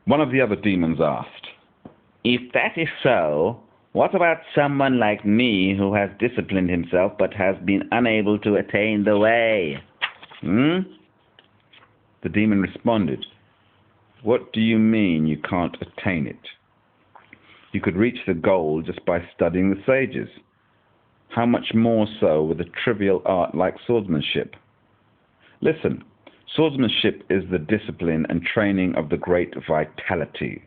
One of the other demons asked, "If that is so, what about someone like me who has disciplined himself but has been unable to attain the way?" The demon responded, "What do you mean you can't attain it? You could reach the goal just by studying the sages. How much more so with a trivial art like swordsmanship? Listen, swordsmanship is the discipline and training of the great vitality.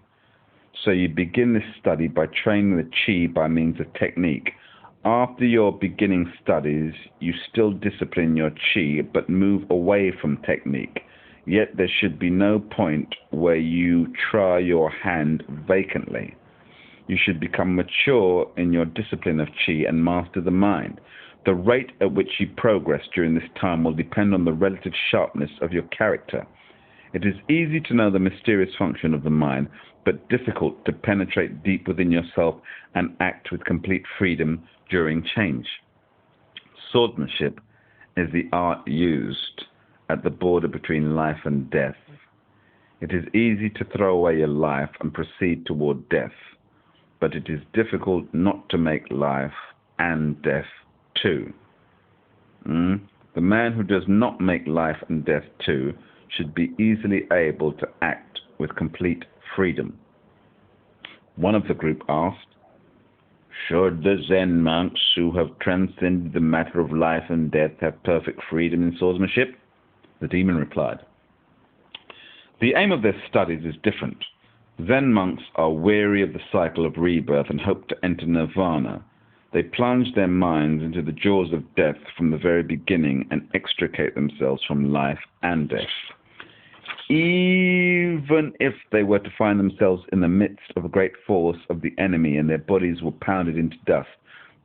So you begin this study by training the chi by means of technique. After your beginning studies, you still discipline your chi, but move away from technique. Yet there should be no point where you try your hand vacantly. You should become mature in your discipline of chi and master the mind. The rate at which you progress during this time will depend on the relative sharpness of your character. It is easy to know the mysterious function of the mind, but difficult to penetrate deep within yourself and act with complete freedom during change. Swordsmanship is the art used at the border between life and death. It is easy to throw away your life and proceed toward death, but it is difficult not to make life and death too. The man who does not make life and death too should be easily able to act with complete freedom." One of the group asked, "Should the Zen monks who have transcended the matter of life and death have perfect freedom in swordsmanship?" The demon replied, "The aim of their studies is different. Zen monks are weary of the cycle of rebirth and hope to enter nirvana. They plunge their minds into the jaws of death from the very beginning and extricate themselves from life and death. Even if they were to find themselves in the midst of a great force of the enemy and their bodies were pounded into dust,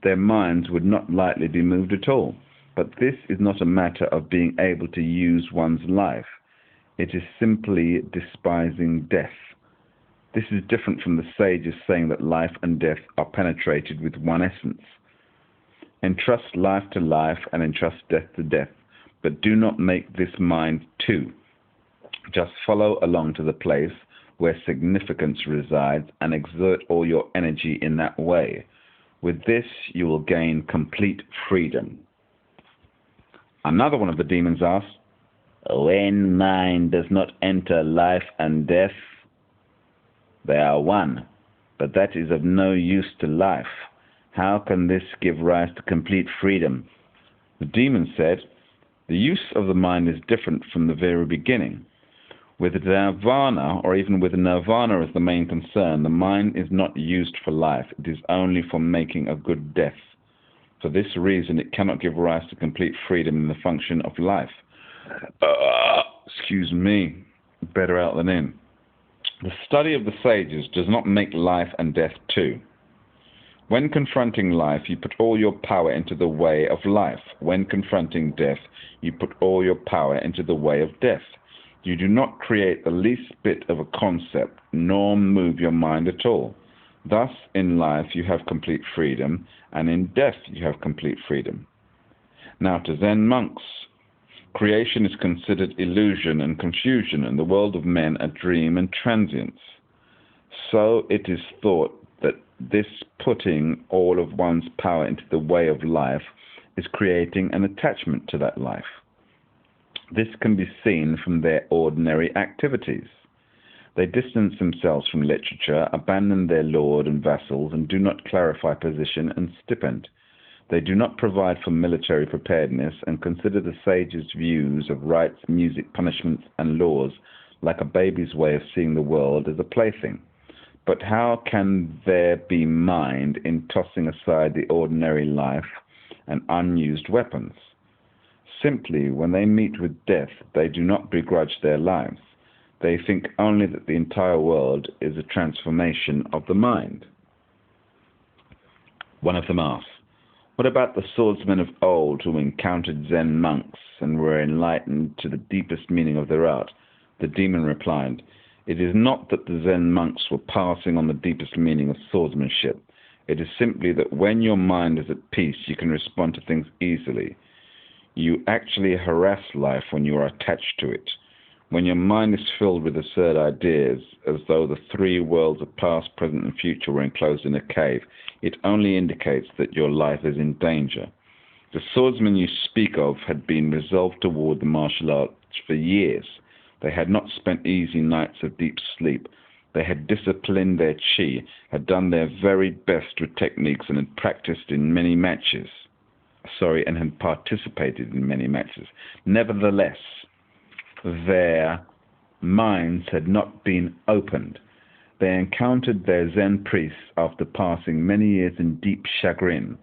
their minds would not lightly be moved at all. But this is not a matter of being able to use one's life. It is simply despising death. This is different from the sages saying that life and death are penetrated with one essence. Entrust life to life and entrust death to death, but do not make this mind two. Just follow along to the place where significance resides and exert all your energy in that way. With this, you will gain complete freedom." Another one of the demons asked, "When mind does not enter life and death, they are one, but that is of no use to life. How can this give rise to complete freedom?" The demon said, "The use of the mind is different from the very beginning. With nirvana, or even with nirvana as the main concern, the mind is not used for life. It is only for making a good death. For this reason, it cannot give rise to complete freedom in the function of life." Excuse me, better out than in. The study of the sages does not make life and death two. When confronting life, you put all your power into the way of life. When confronting death, you put all your power into the way of death. You do not create the least bit of a concept, nor move your mind at all. Thus, in life, you have complete freedom, and in death, you have complete freedom. Now, to Zen monks, creation is considered illusion and confusion, and the world of men a dream and transience. So it is thought that this putting all of one's power into the way of life is creating an attachment to that life. This can be seen from their ordinary activities. They distance themselves from literature, abandon their lord and vassals, and do not clarify position and stipend. They do not provide for military preparedness and consider the sages' views of rights, music, punishments, and laws like a baby's way of seeing the world as a plaything. But how can there be mind in tossing aside the ordinary life and unused weapons? Simply, when they meet with death, they do not begrudge their lives. They think only that the entire world is a transformation of the mind. One of them asked, "What about the swordsmen of old who encountered Zen monks and were enlightened to the deepest meaning of their art?" The demon replied, "It is not that the Zen monks were passing on the deepest meaning of swordsmanship. It is simply that when your mind is at peace, you can respond to things easily. You actually harass life when you are attached to it. When your mind is filled with absurd ideas, as though the three worlds of past, present, and future were enclosed in a cave, it only indicates that your life is in danger. The swordsmen you speak of had been resolved toward the martial arts for years. They had not spent easy nights of deep sleep. They had disciplined their chi, had done their very best with techniques, and had practiced in many matches. And had participated in many matches. Nevertheless, their minds had not been opened. They encountered their Zen priests after passing many years in deep chagrin,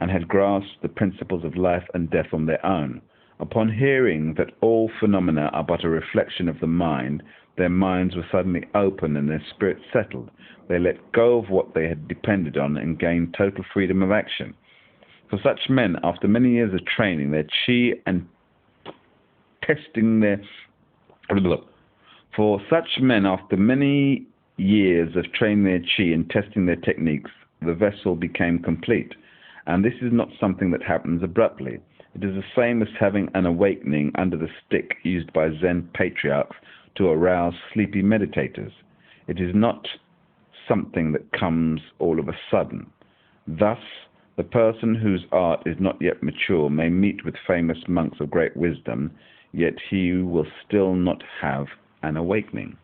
and had grasped the principles of life and death on their own. Upon hearing that all phenomena are but a reflection of the mind, their minds were suddenly open and their spirits settled. They let go of what they had depended on and gained total freedom of action. For such men, after many years of training their chi and testing their techniques, the vessel became complete. And this is not something that happens abruptly. It is the same as having an awakening under the stick used by Zen patriarchs to arouse sleepy meditators. It is not something that comes all of a sudden. Thus, the person whose art is not yet mature may meet with famous monks of great wisdom, yet he will still not have an awakening.